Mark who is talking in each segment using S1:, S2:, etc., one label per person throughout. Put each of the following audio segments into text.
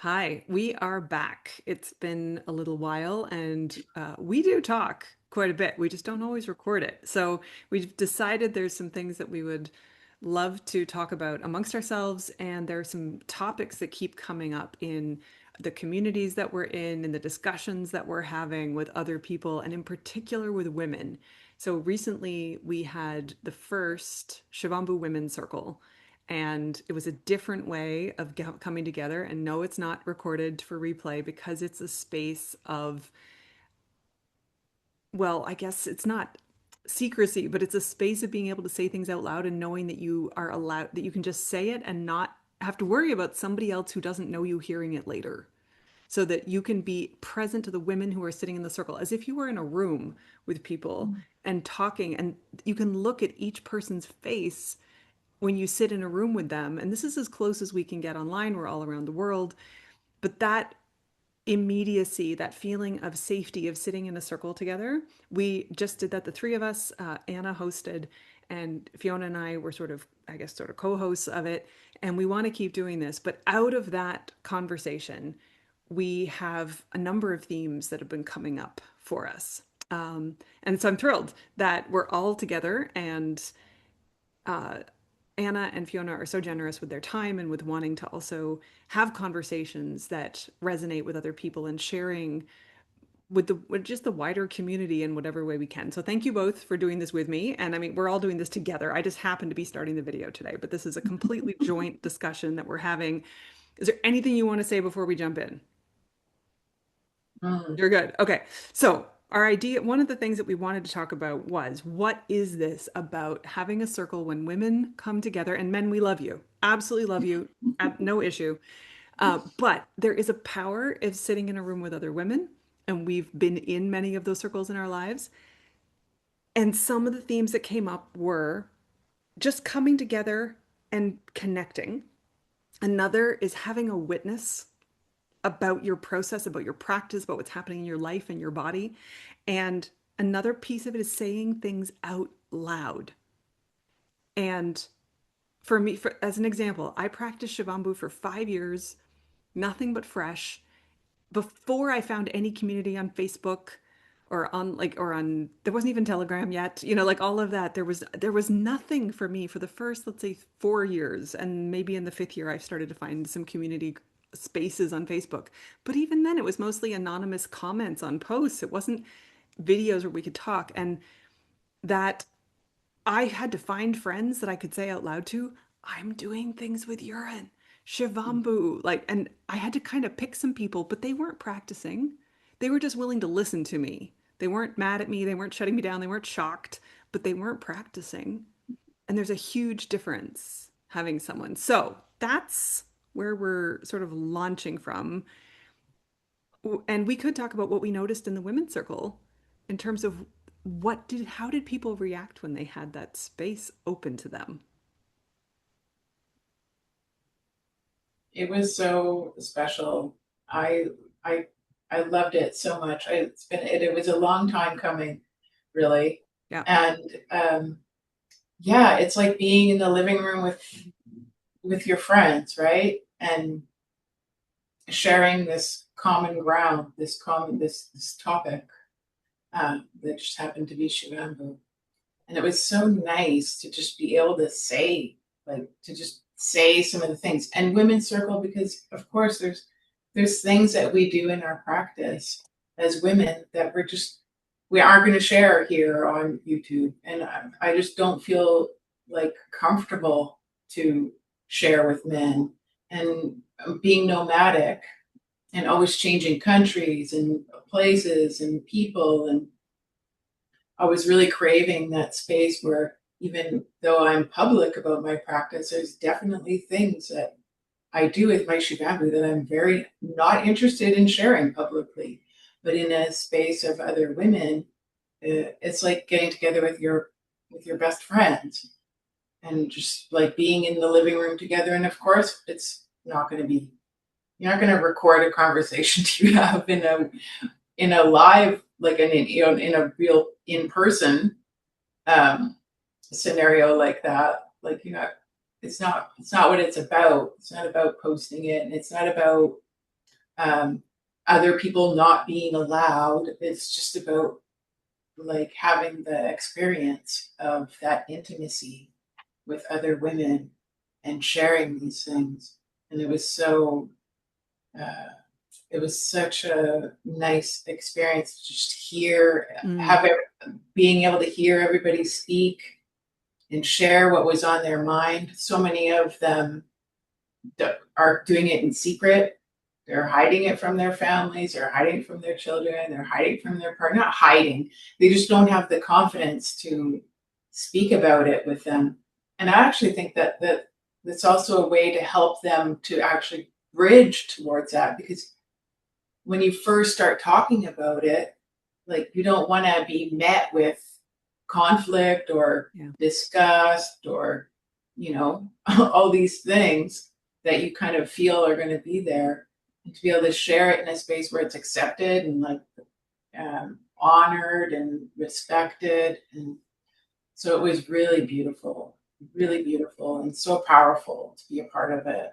S1: Hi, we are back. It's been a little while and we do talk quite a bit. We just don't always record it. So we've decided there's some things that we would love to talk about amongst ourselves, and there are some topics that keep coming up in the communities that we're in and the discussions that we're having with other people, and in particular with women. So recently we had the first Shivambu Women's Circle, and it was a different way of coming together. And no, it's not recorded for replay because it's a space of, well, I guess it's not secrecy, but it's a space of being able to say things out loud and knowing that you are allowed, that you can just say it and not have to worry about somebody else who doesn't know you hearing it later. So that you can be present to the women who are sitting in the circle as if you were in a room with people and talking, and you can look at each person's face when you sit in a room with them. And this is as close as we can get online. We're all around the world. But that immediacy, that feeling of safety of sitting in a circle together, we just did that. The three of us, Anna hosted, and Fiona and I were sort of, I guess, sort of co hosts of it. And we want to keep doing this. But out of that conversation, we have a number of themes that have been coming up for us. And so I'm thrilled that we're all together, and uh, Anna and Fiona are so generous with their time and with wanting to also have conversations that resonate with other people and sharing with just the wider community in whatever way we can. So thank you both for doing this with me. And I mean, we're all doing this together. I just happen to be starting the video today, but this is a completely joint discussion that we're having. Is there anything you want to say before we jump in?
S2: Mm.
S1: You're good. Okay. So, our idea, one of the things that we wanted to talk about was, what is this about having a circle when women come together? And men, we love you. Absolutely love you. No issue. But there is a power of sitting in a room with other women. And we've been in many of those circles in our lives. And some of the themes that came up were just coming together and connecting. Another is having a witness about your process, about your practice, about what's happening in your life and your body. And another piece of it is saying things out loud. And for me, as an example, I practiced Shivambu for 5 years, nothing but fresh, before I found any community on Facebook there wasn't even Telegram yet, like all of that. There was nothing for me for the first, let's say, 4 years. And maybe in the fifth year, I've started to find some community spaces on Facebook. But even then, it was mostly anonymous comments on posts. It wasn't videos where we could talk. And that I had to find friends that I could say out loud to, I'm doing things with urine, Shivambu. And I had to kind of pick some people, but they weren't practicing. They were just willing to listen to me. They weren't mad at me. They weren't shutting me down. They weren't shocked, but they weren't practicing. And there's a huge difference having someone. So that's where we're sort of launching from. And we could talk about what we noticed in the women's circle in terms of how did people react when they had that space open to them?
S2: It was so special. I I I loved it so much. It was a long time coming, really.
S1: Yeah.
S2: And yeah, it's like being in the living room with your friends, right? And sharing this common ground, this topic that just happened to be Shivambu. And it was so nice to just be able to say, like, to just say some of the things. And women's circle, because of course there's things that we do in our practice as women that we aren't going to share here on YouTube. And I just don't feel like comfortable to share with men. And being nomadic and always changing countries and places and people, and I was really craving that space where, even though I'm public about my practice, there's definitely things that I do with my Shivambu that I'm very not interested in sharing publicly. But in a space of other women, it's like getting together with your best friends and just like being in the living room together. And of course, it's not going to be you're not going to record a conversation you have in a live, like in a real in person um, scenario like that. Like, it's not what it's about. It's not about posting it, and it's not about um, other people not being allowed. It's just about like having the experience of that intimacy with other women and sharing these things. And uh, it was such a nice experience to just hear,
S1: Mm,
S2: being able to hear everybody speak and share what was on their mind. So many of them are doing it in secret. They're hiding it from their families, they're hiding it from their children, they're hiding from their partner. Not hiding, they just don't have the confidence to speak about it with them. And I actually think that that's also a way to help them to actually bridge towards that, because when you first start talking about it, like you don't want to be met with conflict or
S1: yeah.
S2: disgust or, all these things that you kind of feel are going to be there. And to be able to share it in a space where it's accepted and like honored and respected. And so it was really beautiful and so powerful to be a part of it.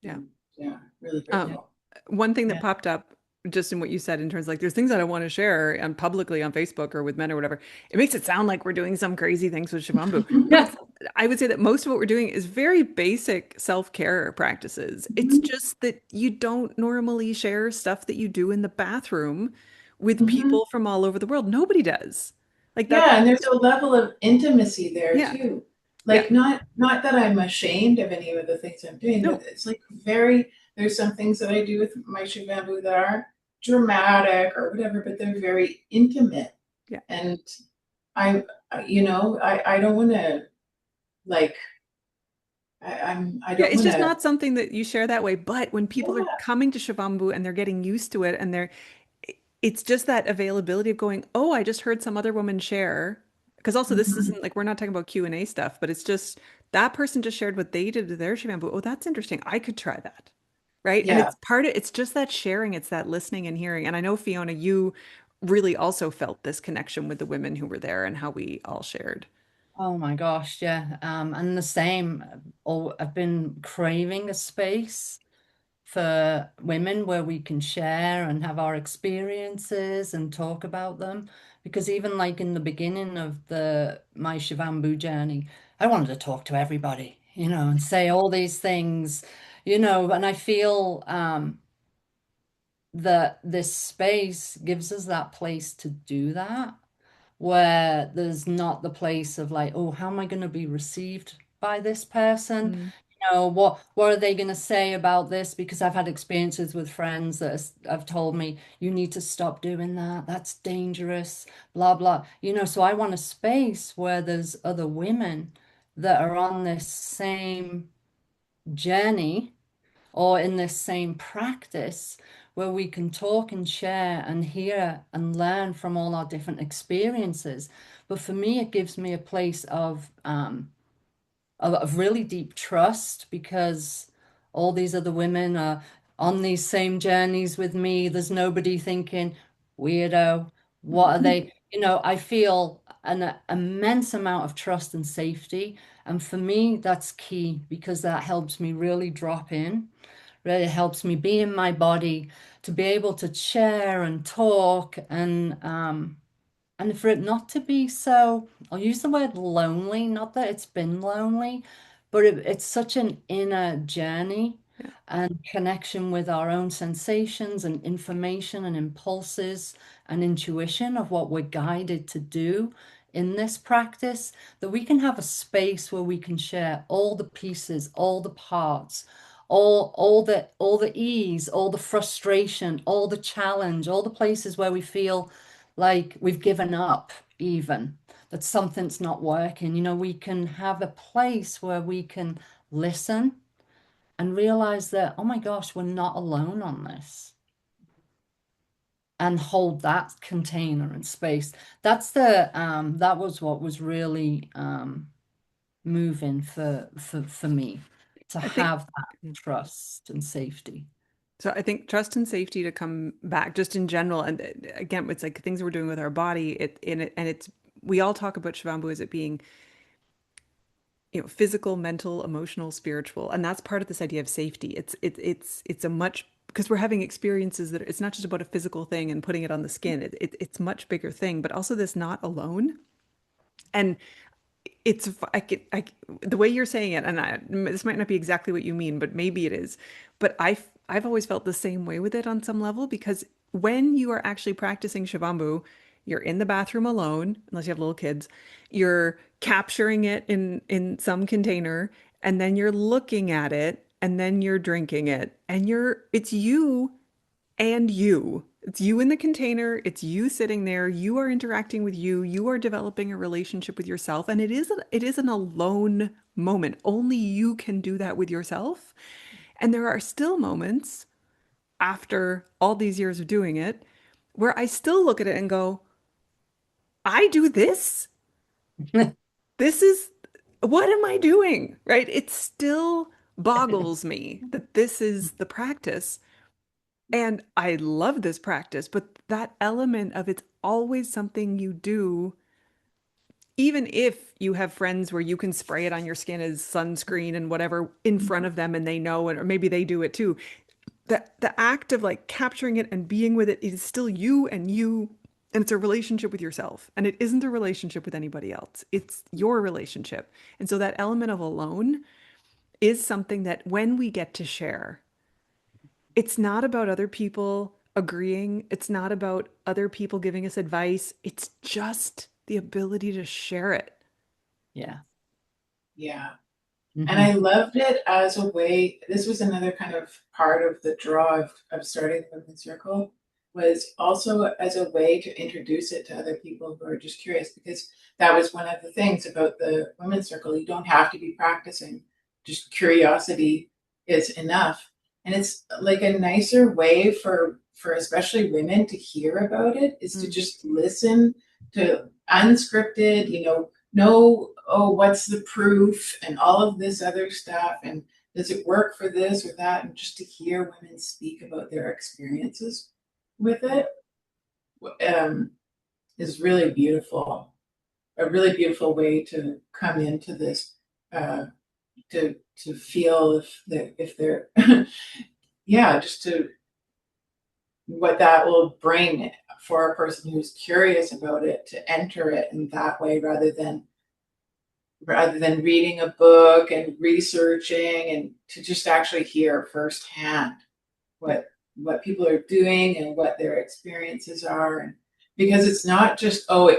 S1: Yeah.
S2: And yeah, really
S1: Um,
S2: grateful.
S1: one thing that
S2: Yeah.
S1: popped up just in what you said in terms of like there's things that I want to share on publicly on Facebook or with men or whatever. It makes it sound like we're doing some crazy things with Shivambu. But it's I would say that most of what we're doing is very basic self-care practices. It's
S2: Mhm.
S1: just that you don't normally share stuff that you do in the bathroom with
S2: Mhm.
S1: people from all over the world. Nobody does. Like that,
S2: Yeah, and there's a level of intimacy there
S1: yeah.
S2: too.
S1: Yeah.
S2: Like not that I'm ashamed of any of the things I'm doing, but
S1: No.
S2: it's like very there's some things that I do with my Shivambu that are dramatic or whatever, but they're very intimate.
S1: Yeah.
S2: And I don't want to like I
S1: Yeah,
S2: don't
S1: it's
S2: want
S1: just
S2: to.
S1: not something that you share that way. But when people are
S2: Yeah.
S1: coming to Shivambu and they're getting used to it and it's just that availability of going, oh, I just heard some other woman share. Because also this
S2: Mhm.
S1: isn't like we're not talking about Q&A stuff, but it's just that person just shared what they did to their Shivambu. Oh, that's interesting. I could try that. Right. And
S2: Yeah.
S1: it's just that sharing, it's that listening and hearing. And I know, Fiona, you really also felt this connection with the women who were there and how we all shared.
S3: Oh my gosh, yeah. And the same. Oh, I've been craving a space for women where we can share and have our experiences and talk about them. Because even like in the beginning of the my Shivambu journey, I wanted to talk to everybody, and say all these things, and I feel that this space gives us that place to do that where there's not the place of like, oh, how am I going to be received by this person?
S1: Mm.
S3: What are they going to say about this? Because I've had experiences with friends that have told me, you need to stop doing that. That's dangerous, blah, blah. So I want a space where there's other women that are on this same journey or in this same practice where we can talk and share and hear and learn from all our different experiences. But for me, it gives me a place of really deep trust because all these other women are on these same journeys with me. There's nobody thinking, weirdo, what are they? I feel an immense amount of trust and safety. And for me, that's key because that helps me really drop in, really helps me be in my body to be able to share and talk and for it not to be so, I'll use the word lonely, not that it's been lonely, but it's such an inner journey
S1: Yeah.
S3: and connection with our own sensations and information and impulses and intuition of what we're guided to do in this practice, that we can have a space where we can share all the pieces, all the parts, all the ease, all the frustration, all the challenge, all the places where we feel like we've given up, even that something's not working. We can have a place where we can listen and realize that, oh my gosh, we're not alone on this, and hold that container and space. That was what was really moving for me, to
S1: I think
S3: have that trust and safety.
S1: so. I think trust and safety to come back just in general. And again, it's like things we're doing with our body. And it's we all talk about Shivambu as it being, physical, mental, emotional, spiritual, and that's part of this idea of safety. It's a much because we're having experiences that it's not just about a physical thing and putting it on the skin. It's much bigger thing, but also this not alone. And it's the way you're saying it, and this might not be exactly what you mean, but maybe it is. But I've always felt the same way with it on some level because when you are actually practicing Shivambu, you're in the bathroom alone, unless you have little kids. You're capturing it in some container, and then you're looking at it, and then you're drinking it, and it's you and you. It's you in the container. It's you sitting there. You are interacting with you. You are developing a relationship with yourself. And it is an alone moment. Only you can do that with yourself. And there are still moments after all these years of doing it where I still look at it and go, I do this? This is, what am I doing? Right? It still boggles me that this is the practice. And I love this practice, but that element of it's always something you do, even if you have friends where you can spray it on your skin as sunscreen and whatever in front of them and they know it, or maybe they do it too. The act of like capturing it and being with it is still you and you, and it's a relationship with yourself. And it isn't a relationship with anybody else. It's your relationship. And so that element of alone is something that when we get to share, it's not about other people agreeing. It's not about other people giving us advice. It's just the ability to share it.
S3: Yeah.
S2: Yeah. And
S3: Hmm.
S2: I loved it as a way, this was another kind of part of the draw of starting the Women's Circle, was also as a way to introduce it to other people who are just curious, because that was one of the things about the Women's Circle. You don't have to be practicing, just curiosity is enough. And it's like a nicer way for especially women to hear about it is to
S1: Mm.
S2: just listen to unscripted, know, oh, what's the proof and all of this other stuff, and does it work for this or that, and just to hear women speak about their experiences with it um, is really beautiful. A really beautiful way to come into this, uh, to feel if they're yeah, just to what that will bring for a person who's curious about it to enter it in that way rather than reading a book and researching, and to just actually hear firsthand
S1: Yeah.
S2: what people are doing and what their experiences are. And because it's not just, oh,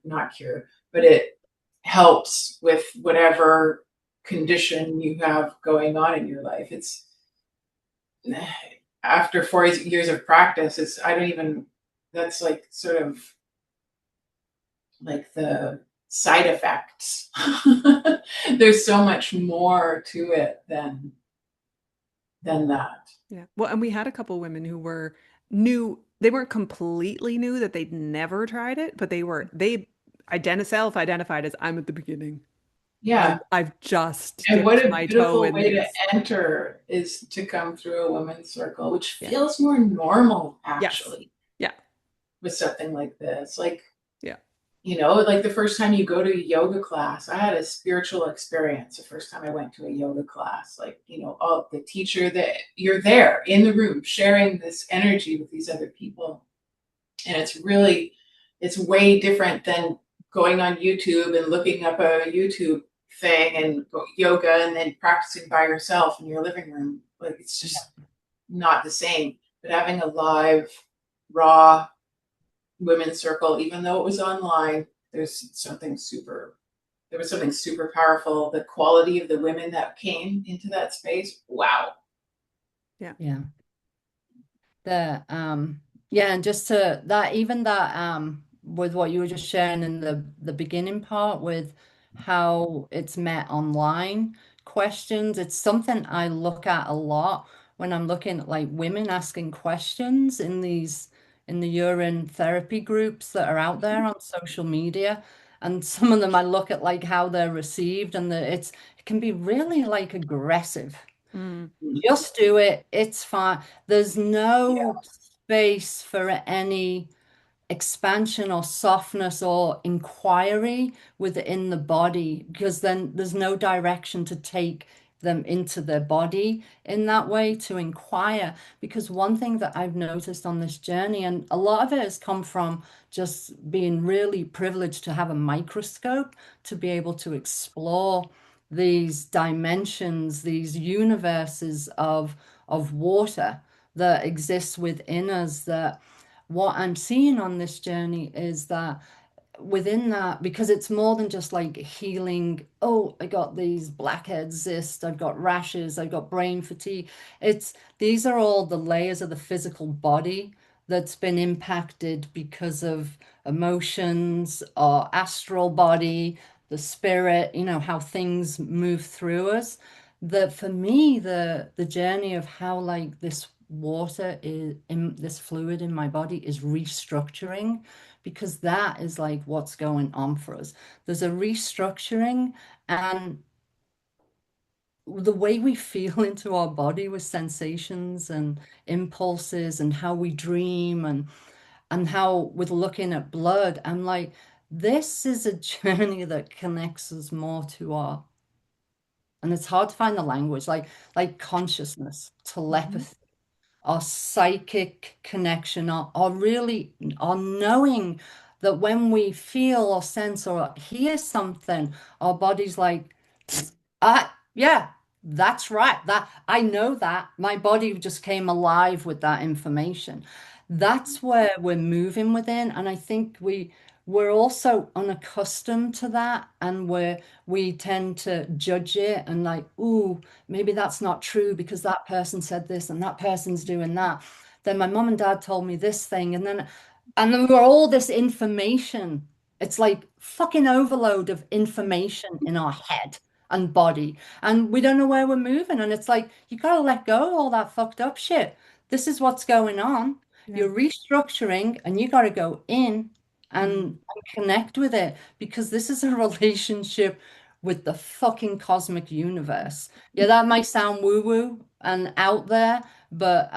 S2: not cure, but it helps with whatever condition you have going on in your life. It's after 40 years of practice, it's I don't even that's like sort of like the side effects. There's so much more to it than that.
S1: Yeah. Well, and we had a couple women who were new. They weren't completely new that they'd never tried it, but they self-identified as I'm at the beginning.
S2: Yeah.
S1: I've just
S2: And what
S1: dipped
S2: a
S1: my toe
S2: beautiful
S1: in
S2: way to
S1: this.
S2: enter is to come through a women's circle, which
S1: Yeah.
S2: feels more normal
S1: Yes.
S2: actually
S1: Yeah.
S2: with something like this. Like,
S1: Yeah.
S2: like the first time you go to a yoga class, I had a spiritual experience the first time I went to a yoga class. Like, all the teacher that you're there in the room sharing this energy with these other people. And it's way different than going on YouTube and looking up a YouTube thing and yoga and then practicing by yourself in your living room. Like, it's just not the same. But having a live, raw women's circle, even though it was online, there was something super powerful. The quality of the women that came into that space, wow.
S1: Yeah.
S3: Yeah. The yeah, and just to that, even that with what you were just sharing in the beginning part with how it's met online questions, it's something I look at a lot when I'm looking at like women asking questions in the urine therapy groups that are out there on social media. And some of them I look at like how they're received, and it can be really like aggressive.
S1: Mm.
S3: Just do it. It's fine. There's
S2: Yeah.
S3: no space for any expansion or softness or inquiry within the body, because then there's no direction to take them into their body in that way to inquire. Because one thing that I've noticed on this journey, and a lot of it has come from just being really privileged to have a microscope to be able to explore these dimensions, these universes of water that exists within us, that what I'm seeing on this journey is that within that, because it's more than just like healing, oh, I got these blackhead cysts, I've got rashes, I've got brain fatigue. It's these are all the layers of the physical body that's been impacted because of emotions or astral body, the spirit, how things move through us. That for me, the journey of how like this water is in this fluid in my body is restructuring, because that is like what's going on for us. There's a restructuring, and the way we feel into our body with sensations and impulses and how we dream and how with looking at blood, I'm like, this is a journey that connects us more to our, and it's hard to find the language, like consciousness,
S2: Mhm.
S3: telepathy, our psychic connection, our really our knowing that when we feel or sense or hear something, our body's like, yeah, that's right. That I know that my body just came alive with that information. That's where we're moving within, and I think we're also unaccustomed to that, and we tend to judge it and like, ooh, maybe that's not true because that person said this and that person's doing that. Then my mom and dad told me this thing, and then we got all this information. It's like fucking overload of information in our head and body, and we don't know where we're moving. And it's like, you got to let go of all that fucked up shit. This is what's going on.
S1: Yeah.
S3: You're restructuring, and you got to go in
S1: Mhm.
S3: and connect with it, because this is a relationship with the fucking cosmic universe. Yeah, that might sound woo-woo and out there, but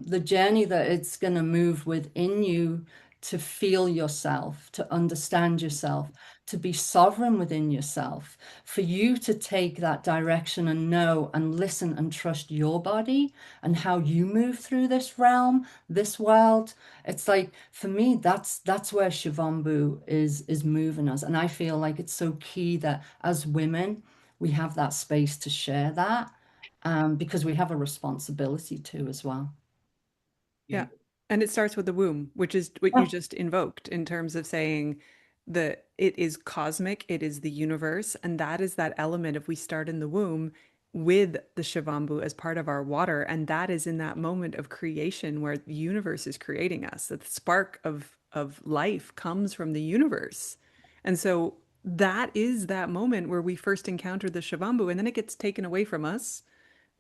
S3: the journey that it's going to move within you to feel yourself, to understand yourself, to be sovereign within yourself, for you to take that direction and know and listen and trust your body and how you move through this realm, this world. It's like, for me, that's where Shivambu is moving us. And I feel like it's so key that as women, we have that space to share that, because we have a responsibility to as well.
S2: Yeah.
S1: Yeah. And it starts with the womb, which is what you
S3: Yeah.
S1: just invoked in terms of saying that it is cosmic, it is the universe, and that is that element if we start in the womb with the Shivambu as part of our water, and that is in that moment of creation where the universe is creating us. That the spark of life comes from the universe. And so that is that moment where we first encounter the Shivambu, and then it gets taken away from us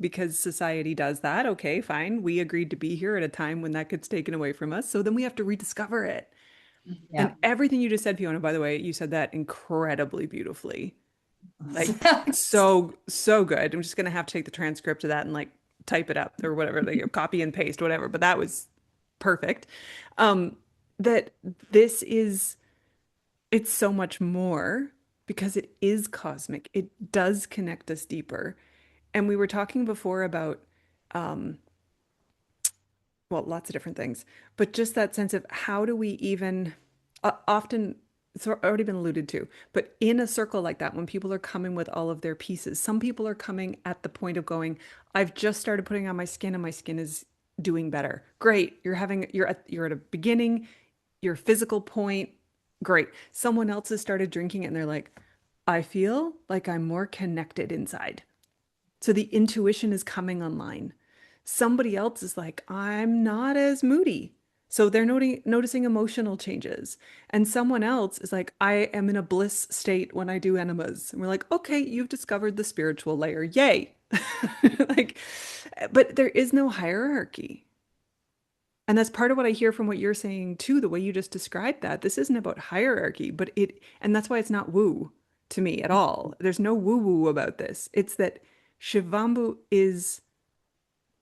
S1: because society does that. Okay, fine. We agreed to be here at a time when that gets taken away from us. So then we have to rediscover it. And
S3: Yeah.
S1: everything you just said, Fiona, by the way, you said that incredibly beautifully. Like so, so good. I'm just gonna have to take the transcript of that and like type it up or whatever, like copy and paste, whatever. But that was perfect. Um, that this is it's so much more because it is cosmic. It does connect us deeper. And we were talking before about um, well, lots of different things, but just that sense of how do we even often it's already been alluded to, but in a circle like that, when people are coming with all of their pieces, some people are coming at the point of going, I've just started putting on my skin and my skin is doing better. Great. You're at a beginning, your physical point, great. Someone else has started drinking it and they're like, I feel like I'm more connected inside. So the intuition is coming online. Somebody else is like, I'm not as moody. So they're noticing emotional changes. And someone else is like, I am in a bliss state when I do enemas. And we're like, okay, you've discovered the spiritual layer. Yay. Like, but there is no hierarchy. And that's part of what I hear from what you're saying too, the way you just described that. This isn't about hierarchy, and that's why it's not woo to me at all. There's no woo woo about this. It's that Shivambu is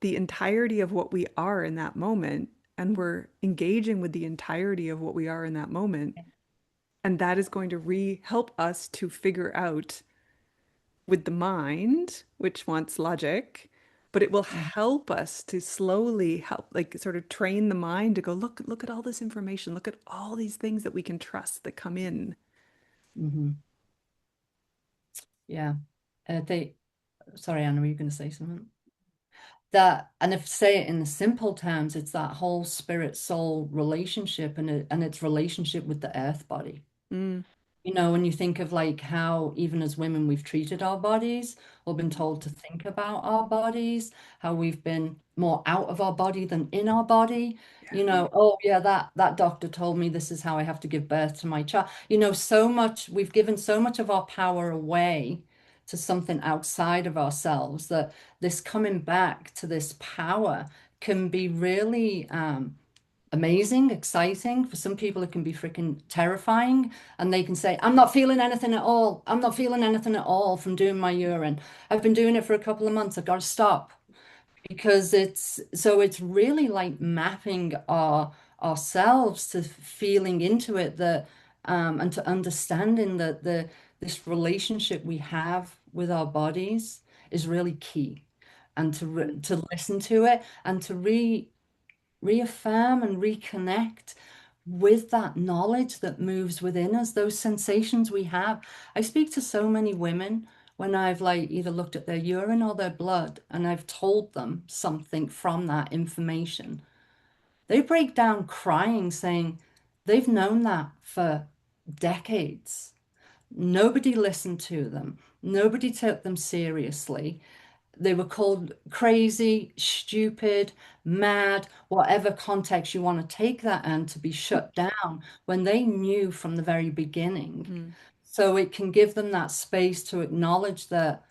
S1: the entirety of what we are in that moment, and we're engaging with the entirety of what we are in that moment. And that is going to help us to figure out with the mind, which wants logic, but it will help us to slowly help, like sort of train the mind to go, look at all this information, look at all these things that we can trust that come in.
S3: Mm-hmm. Yeah. Sorry, Anna, were you going to say something? That, and if say it in the simple terms, it's that whole spirit soul relationship, and its relationship with the earth body.
S1: Mm,
S3: You know, when you think of like how even as women we've treated our bodies or been
S1: mm,
S3: told to think about our bodies, how we've been more out of our body than in our body.
S1: yeah.
S3: You know, oh yeah, that doctor told me this is how I have to give birth to my child. You know, so much we've given so much of our power away to something outside of ourselves that this coming back to this power can be really amazing, exciting. For some people, it can be freaking terrifying. And they can say, I'm not feeling anything at all. I'm not feeling anything at all from doing my urine. I've been doing it for a couple of months. I've got to stop. Because it's really like mapping ourselves to feeling into it, that and to understanding that this relationship we have with our bodies is really key, and to listen to it and to reaffirm and reconnect with that knowledge that moves within us, those sensations we have. I speak to so many women when I've like either looked at their urine or their blood and I've told them something from that information. They break down crying, saying they've known that for decades. Nobody listened to them. Nobody took them seriously. They were called crazy, stupid, mad, whatever context you want to take that in, to be shut down when they knew from the very beginning.
S1: Mm,
S3: So it can give them that space to acknowledge that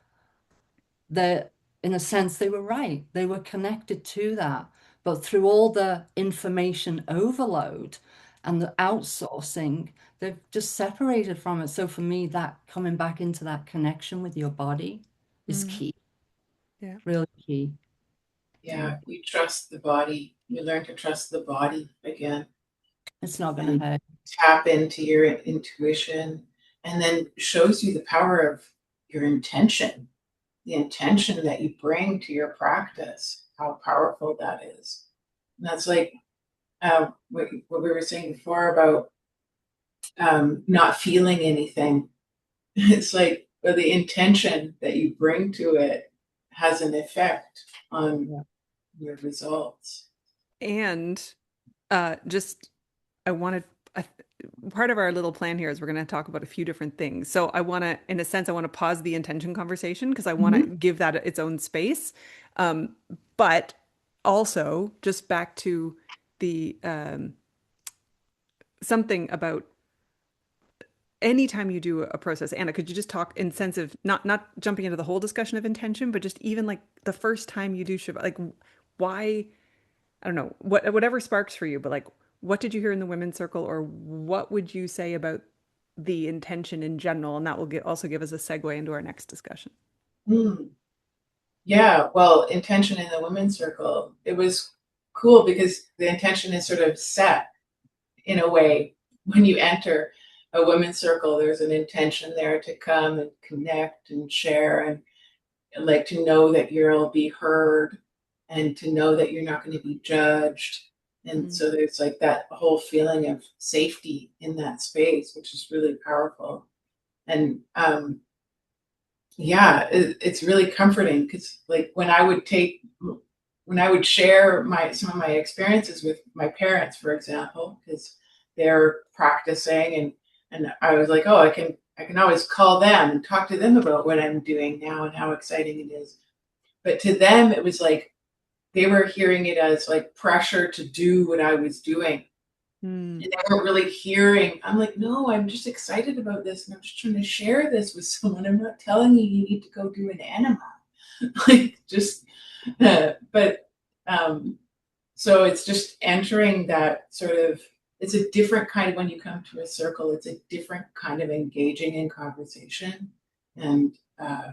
S3: in a sense they were right. They were connected to that. But through all the information overload and the outsourcing, they've just separated from it. So for me, that coming back into that connection with your body is
S1: mm,
S3: key,
S1: yeah.
S3: really key. Yeah.
S2: Yeah, you trust the body. You learn to trust the body again
S3: It's not going to
S2: and
S3: hurt.
S2: tap into your intuition, and then shows you the power of your intention, the intention that you bring to your practice, how powerful that is. And that's like what we were saying before about not feeling anything. It's like, well, the intention that you bring to it has an effect on
S3: Yeah.
S2: your results.
S1: And just I wanted I, part of our little plan here is we're going to talk about a few different things. So I want to, in a sense, I want to pause the intention conversation because I want to
S2: Mhm.
S1: give that its own space. Um, but also just back to the something about anytime you do a process. Anna, could you just talk in sense of not jumping into the whole discussion of intention, but just even like the first time you do Shiva, like why, I don't know, whatever sparks for you, but like what did you hear in the women's circle, or what would you say about the intention in general? And that will also give us a segue into our next discussion.
S2: Mm. Yeah, well, intention in the women's circle, it was cool because the intention is sort of set in a way. When you enter a women's circle, there's an intention there to come and connect and share, and like to know that you'll be heard, and to know that you're not going to be judged. And
S1: Mm,
S2: so there's like that whole feeling of safety in that space, which is really powerful. And yeah, it's really comforting because like when I would share my some of my experiences with my parents, for example, because they're practicing, and I was like, oh, I can always call them and talk to them about what I'm doing now and how exciting it is. But to them, it was like they were hearing it as like pressure to do what I was doing.
S1: mm,
S2: And they weren't really hearing. I'm like, no, I'm just excited about this, and I'm just trying to share this with someone. I'm not telling you you need to go do an enema. Like just, but so it's just entering that sort of. It's a different kind of when you come to a circle. It's a different kind of engaging in conversation, and uh,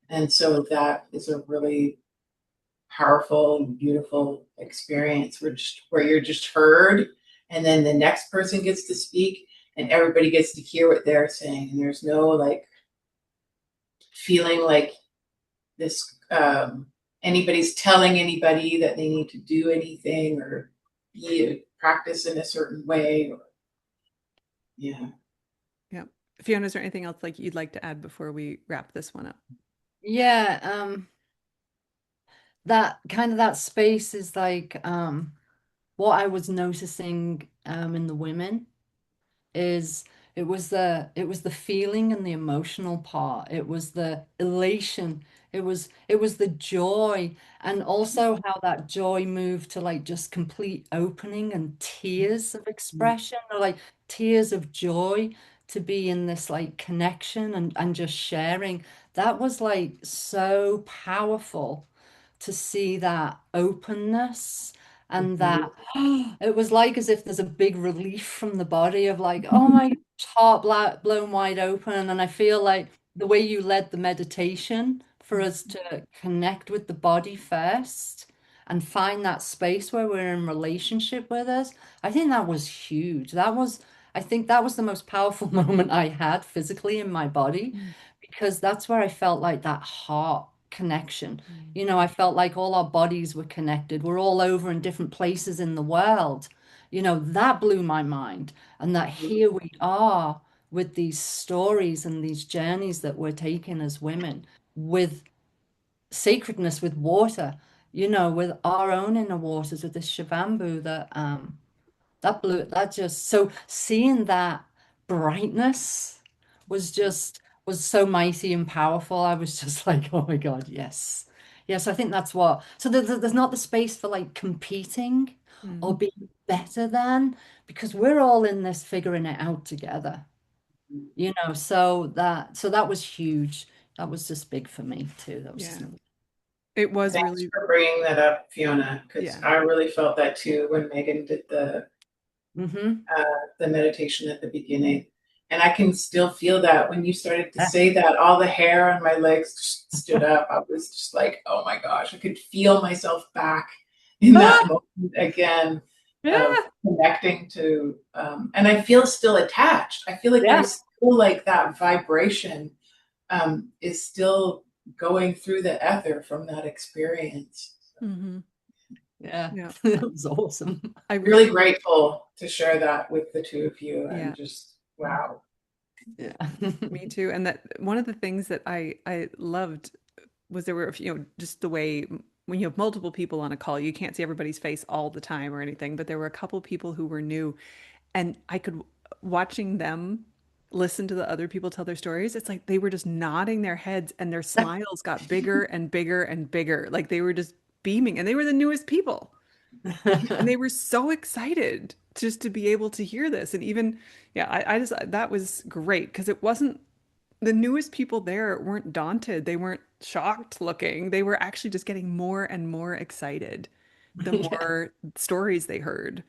S2: and so that is a really powerful and beautiful experience where you're just heard, and then the next person gets to speak, and everybody gets to hear what they're saying, and there's no like feeling like this anybody's telling anybody that they need to do anything or practice in a certain way. Or, yeah.
S1: Yeah. Fiona, is there anything else like you'd like to add before we wrap this one up?
S3: Yeah, that kind of that space is like what I was noticing in the women is it was the feeling and the emotional part. It was the elation. It was the joy, and also how that joy moved to like just complete opening and tears of expression, or like tears of joy to be in this like connection and just sharing. That was like so powerful to see that openness and that it was like as if there's a big relief from the body of like, oh my gosh, heart blown wide open. And I feel like the way you led the meditation for us to connect with the body first and find that space where we're in relationship with us, I think that was huge. I think that was the most powerful moment I had physically in my body
S1: Mm.
S3: because that's where I felt like that heart connection.
S1: Mm.
S3: You know, I felt like all our bodies were connected. We're all over in different places in the world. You know, that blew my mind. And that here we are with these stories and these journeys that we're taking as women with sacredness, with water, you know, with our own inner waters, with this Shivambu that blew that just so seeing that brightness was so mighty and powerful. I was just like, oh my God, yes. Yes, I think that's what. So there's not the space for like competing or
S1: Mm.
S3: being better than because we're all in this figuring it out together. You know, so that was huge. That was just big for me too. That was just
S1: Yeah. It was
S2: Thanks
S1: really,
S2: for bringing that up, Fiona, because
S1: yeah.
S2: I really felt that too when Megan did
S3: mm-hmm.
S2: the meditation at the beginning. And I can still feel that when you started to
S3: Yeah.
S2: say that, all the hair on my legs just stood up. I was just like, oh my gosh, I could feel myself back in that
S3: Ah,
S2: moment again of
S3: yeah.
S2: connecting to, and I feel still attached. I feel like
S3: Yeah.
S2: there's still like that vibration is still going through the ether from that experience.
S1: Hmm.
S3: Yeah.
S1: Yeah.
S3: That was awesome.
S1: I
S2: Really
S1: really,
S2: grateful to share that with the two of you and
S1: yeah,
S2: just wow.
S3: Yeah.
S1: me too. And that one of the things that I loved was there were, just the way when you have multiple people on a call, you can't see everybody's face all the time or anything, but there were a couple people who were new and I could watching them listen to the other people tell their stories. It's like they were just nodding their heads and their smiles got bigger and bigger and bigger. Like they were just beaming and they were the newest people. And they were so excited just to be able to hear this. And even, yeah, I just, that was great because it wasn't the newest people there weren't daunted. They weren't shocked looking. They were actually just getting more and more excited the
S3: Yeah.
S1: more stories they heard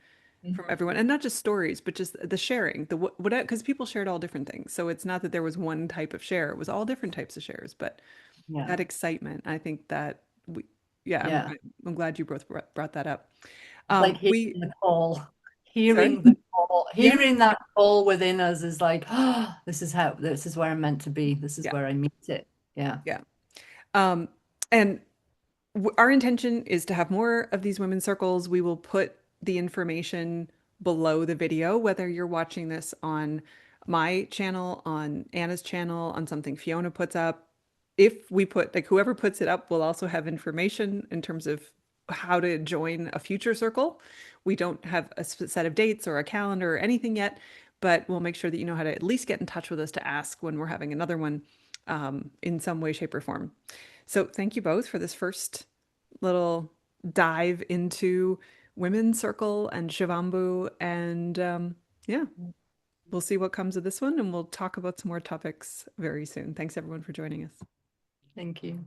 S1: from everyone. And not just stories, but just the sharing, the what, because people shared all different things. So it's not that there was one type of share, it was all different types of shares. But
S3: Yeah.
S1: that excitement, I think that we, yeah,
S3: Yeah.
S1: I'm glad you both brought that up.
S3: It's like hearing
S1: We,
S3: the call,
S1: sorry?
S3: hearing the call,
S1: Yeah,
S3: hearing that call within us is like, oh, this is where I'm meant to be. This is
S1: yeah,
S3: where I meet it. Yeah.
S1: yeah. Um, and our intention is to have more of these women's circles. We will put the information below the video, whether you're watching this on my channel, on Anna's channel, on something Fiona puts up. If we put, like, whoever puts it up will also have information in terms of how to join a future circle. We don't have a set of dates or a calendar or anything yet, but we'll make sure that you know how to at least get in touch with us to ask when we're having another one in some way, shape, or form. So thank you both for this first little dive into Women's Circle and Shivambu. And yeah, we'll see what comes of this one and we'll talk about some more topics very soon. Thanks everyone for joining us.
S3: Thank you.